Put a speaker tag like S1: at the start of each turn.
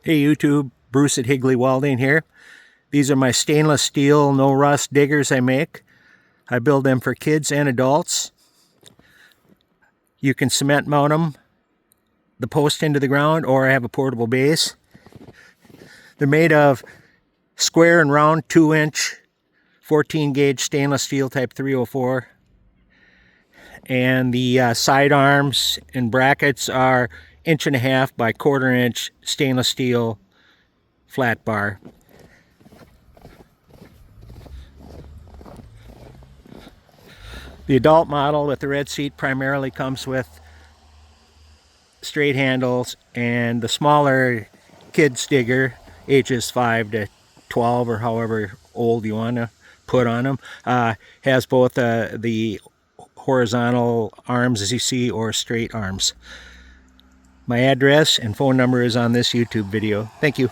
S1: Hey YouTube, Bruce at Higley Welding here. These are my stainless steel no rust diggers I make. I build them for kids and adults. You can cement mount them, the post into the ground, or I have a portable base. They're made of square and round 2-inch 14 gauge stainless steel type 304. And the side arms and brackets are 1.5 by 1/4 inch stainless steel flat bar. The adult model with the red seat primarily comes with straight handles, and the smaller kids digger, ages 5 to 12 or however old you want to put on them, has both the horizontal arms as you see or straight arms. My address and phone number is on this YouTube video. Thank you.